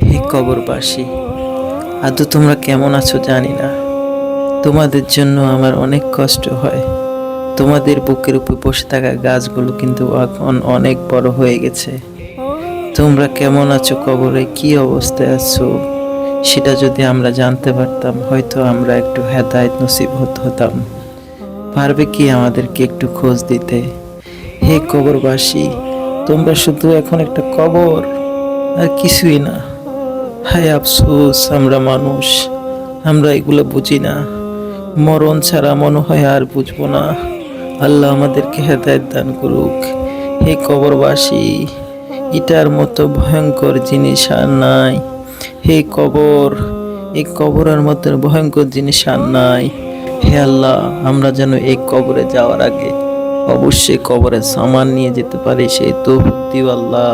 হে কবরবাসী, আদৌ তোমরা কেমন আছো জানি না। তোমাদের জন্য আমার অনেক কষ্ট হয়। তোমাদের বুকের উপর বসে থাকা গাছগুলো কিন্তু এখন অনেক বড় হয়ে গেছে। তোমরা কেমন আছো, কবরে কি অবস্থায় আছো, সেটা যদি আমরা জানতে পারতাম, হয়তো আমরা একটু হেদায়েত নসিব হতাম। পারবে কি আমাদেরকে একটু খোঁজ দিতে? হে কবরবাসী, তোমরা শুধু এখন একটা কবর, আর কিছুই না। হায় আফসোস, আমরা মানুষ, আমরা এগুলো বুঝি না। মরণ ছাড়া মনে হয় আর বুঝবো না। আল্লাহ আমাদেরকে হেদায়েত দান করুক। হে কবরবাসী, এটার মতো ভয়ঙ্কর জিনিস আর নাই। হে কবর, এই কবরের মতো ভয়ঙ্কর জিনিস আর নাই। হে আল্লাহ, আমরা যেন এই কবরে যাওয়ার আগে অবশ্যই কবরে সামান নিয়ে যেতে পারি, সেই তৌফিক দিও আল্লাহ।